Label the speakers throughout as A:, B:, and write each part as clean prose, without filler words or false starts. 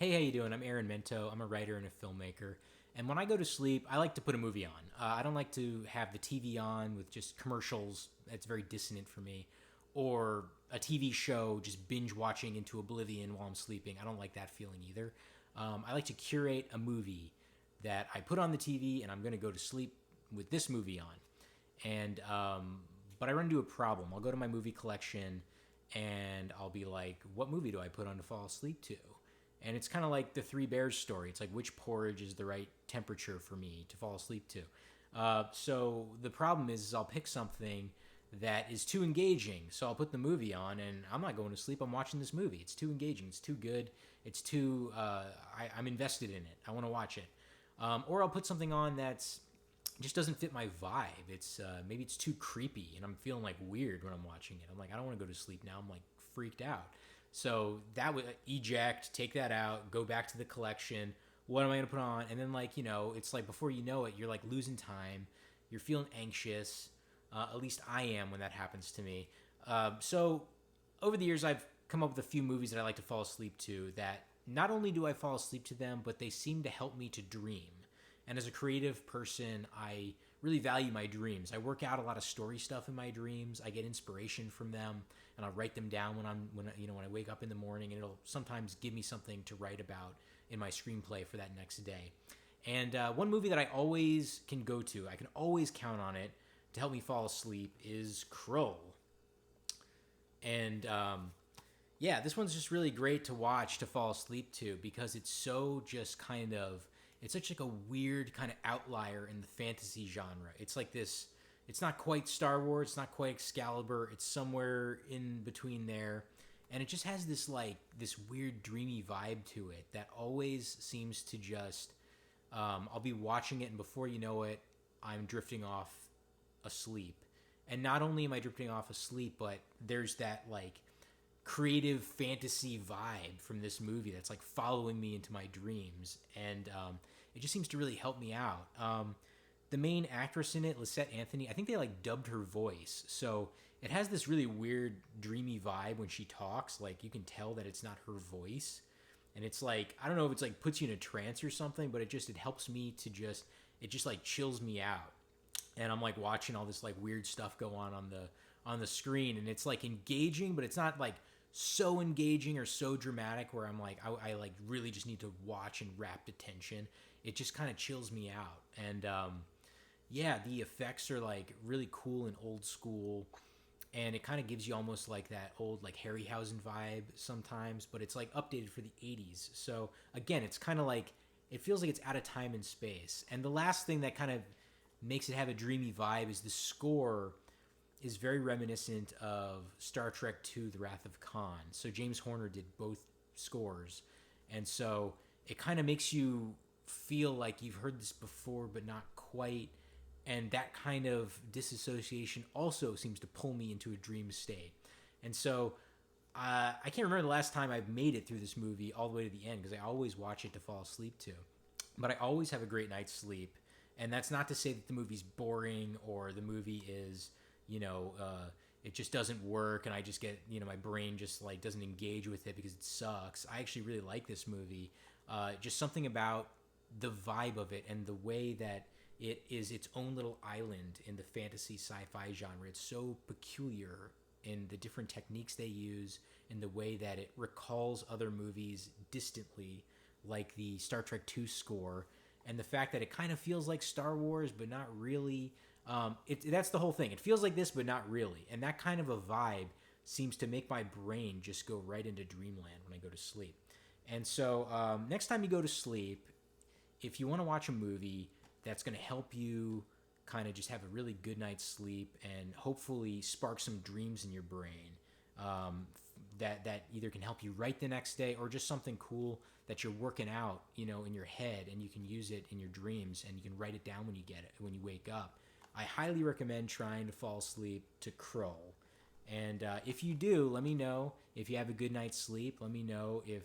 A: Hey, how you doing? I'm Aaron Mento. I'm a writer and a filmmaker. And when I go to sleep, I like to put a movie on. I don't like to have the TV on with just commercials. That's very dissonant for me. Or a TV show just binge watching into oblivion while I'm sleeping. I don't like that feeling either. I like to curate a movie that I put on the TV and I'm going to go to sleep with this movie on. But I run into a problem. I'll go to my movie collection and I'll be like, what movie do I put on to fall asleep to? And it's kind of like the Three Bears story. It's like which porridge is the right temperature for me to fall asleep to. So the problem is I'll pick something that is too engaging. So I'll put the movie on, and I'm not going to sleep. I'm watching this movie. It's too engaging. It's too good. It's too. I'm invested in it. I want to watch it. Or I'll put something on that's just doesn't fit my vibe. It's maybe it's too creepy, and I'm feeling like weird when I'm watching it. I'm like, I don't want to go to sleep now. I'm like freaked out. So that would eject, take that out, go back to the collection. What am I gonna put on? And then it's like before you know it, you're like losing time. You're feeling anxious. At least I am when that happens to me. So over the years, I've come up with a few movies that I like to fall asleep to. That not only do I fall asleep to them, but they seem to help me to dream. And as a creative person, I really value my dreams. I work out a lot of story stuff in my dreams. I get inspiration from them, and I'll write them down when I wake up in the morning, and it'll sometimes give me something to write about in my screenplay for that next day. And one movie that I always can go to, I can always count on it to help me fall asleep, is Krull. And yeah, this one's just really great to watch to fall asleep to because it's so just kind of it's such like a weird kind of outlier in the fantasy genre. It's like this. It's not quite Star Wars. It's not quite Excalibur. It's somewhere in between there, and it just has this weird dreamy vibe to it that always seems to just. I'll be watching it, and before you know it, I'm drifting off asleep. And not only am I drifting off asleep, but there's that like creative fantasy vibe from this movie that's like following me into my dreams, and it just seems to really help me out. The main actress in it, Lisette Anthony, I think they like dubbed her voice, so it has this really weird dreamy vibe when she talks. Like you can tell that it's not her voice, and it's like I don't know if it's like puts you in a trance or something, but it helps me to just like chills me out, and I'm like watching all this like weird stuff go on the screen, and it's like engaging, but it's not like so engaging or so dramatic where I'm like I like really just need to watch in rapt attention. It just kind of chills me out, and yeah, the effects are like really cool and old school, and it kind of gives you almost like that old like Harryhausen vibe sometimes, but it's like updated for the 80s. So again, it's kind of like it feels like it's out of time and space. And the last thing that kind of makes it have a dreamy vibe is the score is very reminiscent of Star Trek II: The Wrath of Khan. So James Horner did both scores, and so it kind of makes you feel like you've heard this before but not quite, and that kind of disassociation also seems to pull me into a dream state. And so I can't remember the last time I've made it through this movie all the way to the end because I always watch it to fall asleep to, but I always have a great night's sleep. And that's not to say that the movie's boring or the movie is, it just doesn't work and I just get, my brain just like doesn't engage with it because it sucks. I actually really like this movie. Just something about the vibe of it and the way that it is its own little island in the fantasy sci-fi genre. It's so peculiar in the different techniques they use, in the way that it recalls other movies distantly, like the Star Trek II score, and the fact that it kind of feels like Star Wars, but not really. That's the whole thing. It feels like this, but not really. And that kind of a vibe seems to make my brain just go right into dreamland when I go to sleep. And so next time you go to sleep, if you want to watch a movie that's going to help you kind of just have a really good night's sleep and hopefully spark some dreams in your brain, that either can help you write the next day or just something cool that you're working out, in your head, and you can use it in your dreams and you can write it down when you wake up. I highly recommend trying to fall asleep to Krull. And if you do, let me know if you have a good night's sleep. Let me know if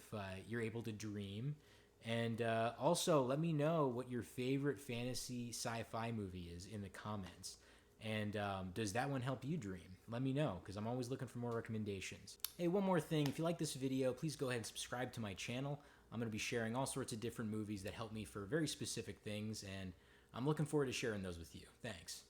A: you're able to dream. And also, let me know what your favorite fantasy sci-fi movie is in the comments. And does that one help you dream? Let me know, because I'm always looking for more recommendations. Hey, one more thing. If you like this video, please go ahead and subscribe to my channel. I'm going to be sharing all sorts of different movies that help me for very specific things, and I'm looking forward to sharing those with you. Thanks.